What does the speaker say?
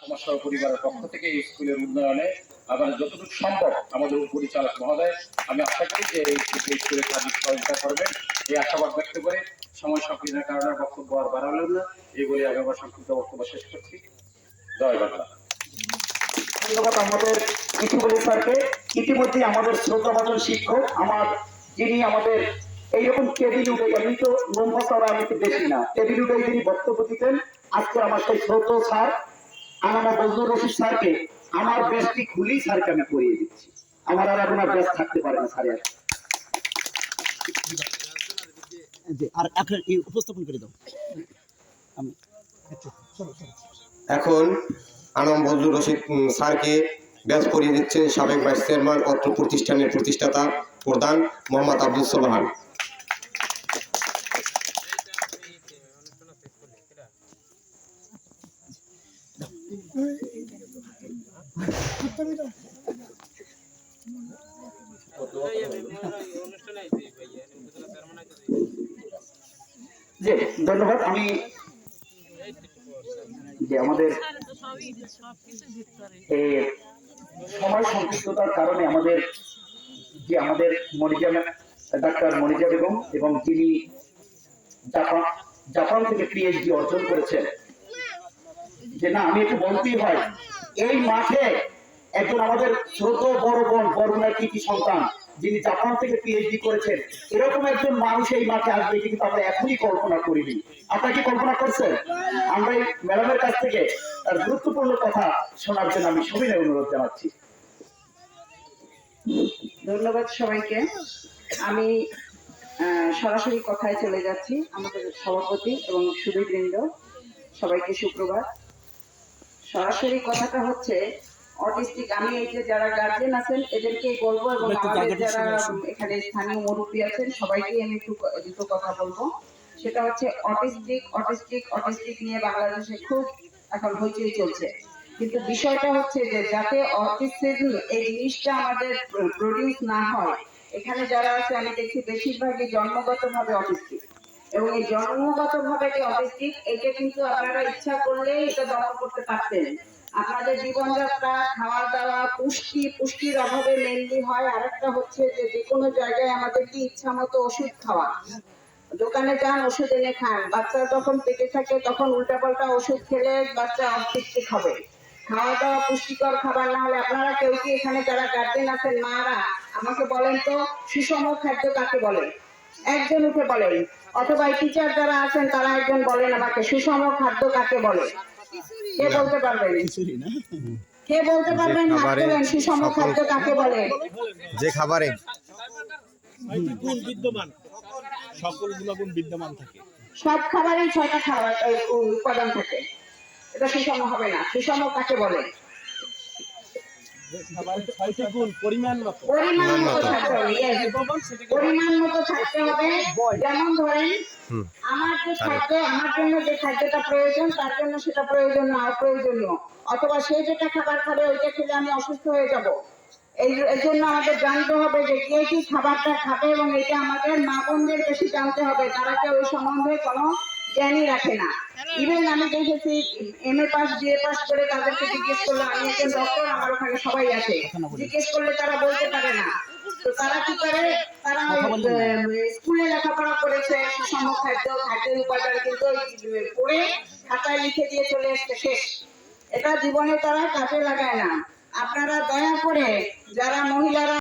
তোমার সহ পরিবারের পক্ষ থেকে এই স্কুলের উন্নয়নে আমাদের যতটুকু সম্ভব আমাদের পরিচালক মহোদয়, আমি আশা করি যে এই স্কুলের কাজে সহযোগিতা করবেন, এই আশাবাদ ব্যক্ত করে সময় সংকীর্ণের কারণে বক্তব্য আর বাড়ালাম না, এই বলে আমি আমার সংক্ষিপ্ত বক্তব্য শেষ করছি। জয় বাংলা। ধন্যবাদ আমাদের ইতিবলি স্যারকে। ইতিমধ্যে আমাদের শ্রদ্ধাভাজন শিক্ষক আমার, যিনি আমাদের এইরকম টেবিল উঠে, এমনি তো নম্বর তারা আমি তো বেশি না, টেবিল উঠে যিনি বক্তব্য দিতেন, আজকে আমার সেই শ্রদ্ধ স্যার আনামা বজলুর রশিদ স্যারকে, আমার বেশটি খুলি স্যারকে আমি পড়িয়ে দিচ্ছি। আমার আর আপনার বেশ থাকতে পারে না স্যারের। আর এখন উপস্থাপন করে দাও। এখন আনাম বজলুর রশিদ স্যারকে ব্যাচ পড়িয়ে দিচ্ছেন সাবেক ভাইস চেয়ারম্যান অত্র প্রতিষ্ঠানের প্রতিষ্ঠাতা প্রধান মোহাম্মদ আব্দুল সোবহান। ধন্যবাদ। আমি যে আমাদের সময় সংক্ষিপ্ততার কারণে আমাদের যে আমাদের মনিজা ডাক্তার মনিজা বেগম এবং যিনি জাপান থেকে পিএইচডি অর্জন করেছেন, যে না আমি একটু বলতেই হয়, এই মাঠে একজন আমাদের ছোট বড় বোন বড় কি সন্তান যিনি জাপান থেকে পিএইচডি করেছেন, এরকম একজন মানুষ এই মাঠে আসবে কিন্তু আমরা এখনই কল্পনা করিনি। আপনারা কি কল্পনা করছেন? আমরা এই ম্যাডামের কাছ থেকে তার গুরুত্বপূর্ণ কথা শোনার জন্য আমি সবিনয় অনুরোধ জানাচ্ছি। ধন্যবাদ সবাইকে। আমি সরাসরি কথায় চলে যাচ্ছি। আমাদের সভাপতি এবং সুধীবৃন্দ সবাইকে সুপ্রভাত। সরাসরি কথাটা হচ্ছে অটিস্টিক। আমি এই যে যারা গার্জেন আছেন এদেরকেই বলবো এবং আমাদের যারা এখানে স্থানীয় মুরব্বী আছেন সবাইকেই আমি একটু দুটো কথা বলবো। সেটা হচ্ছে অটিস্টিক নিয়ে বাংলাদেশে খুব এখন হইচই চলছে, কিন্তু বিষয়টা হচ্ছে যে যাতে অটিস্টিজম এই জিনিসটা আমাদের প্রডিউস না হয়, এখানে যারা আছে আমি দেখছি বেশিরভাগই জন্মগতভাবে অটিস্টিক, এবং এই জন্মগতভাবে যে অটিস্টিক এটা কিন্তু আপনারা ইচ্ছা করলে এটা দমন করতে পারতেন। আপনাদের জীবনযাত্রা, খাওয়া দাওয়া, পুষ্টির অভাবে মেনলি হয়। আরেকটা হচ্ছে যে কোনো জায়গায় আমাদেরকে ইচ্ছা মতো ওষুধ খাওয়া, দোকানে যান ওষুধ এনে খান, বাচ্চা যখন পেটে থাকে তখন উল্টাপাল্টা ওষুধ খেলে বাচ্চা অটিস্টিক হবে। খাওয়া দাওয়া পুষ্টিকর খাবার না হলে, আপনারা কেউ কি এখানে যারা গার্জেন আছেন মারা আমাকে বলেন তো সুষম খাদ্য কাকে বলে? একজন উঠে বলেন, অথবা টিচার যারা আছেন তারা একজন বলেন আমাকে সুষম খাদ্য কাকে বলে? কে বলতে পারবেন? কে বলতে পারবেন? হাত তোলেন। সুষম খাদ্য কাকে বলে? যে খাবারে বিদ্যমান সকল গুণাগুণ বিদ্যমান থাকে, সব খাবারে 6টা খাবার উপাদান থাকে, এটা সুষম হবে না। সুষম কাকে বলে? পরিমাণ মতো থাকতে হবে। যেমন ধরেন আমার যে খাদ্য, আমার জন্য যে খাদ্যটা প্রয়োজন তার জন্য সেটা প্রয়োজন না অপ্রয়োজনীয়, অথবা সে যেটা খাবার খাবে ওইটা খেলে আমি অসুস্থ হয়ে যাব। এই জন্য আমাদের জানতে হবে যে কে কি খাবারটা খাবে, এবং এটা আমাদের মা বোনদের বেশি জানতে হবে, তারা কেউ ওই সম্বন্ধে কোনো জ্ঞানই রাখে না। ইভেন আমি দেখেছি MA পাস BA পাস করে তাদেরকে জিজ্ঞেস করলে, আমি একজন ডক্টর, আমার ওখানে সবাই আছে, জিজ্ঞেস করলে তারা বলতে পারে না। তো তারা কি করে? তারা স্কুলে লেখাপড়া করেছে, সুষম খাদ্যের উপাদান কিন্তু পড়ে খাতায় লিখে দিয়ে চলে এসছে, শেষ। এটা জীবনে তারা কাজে লাগায় না। আপনারা দয়া করে যারা মহিলারা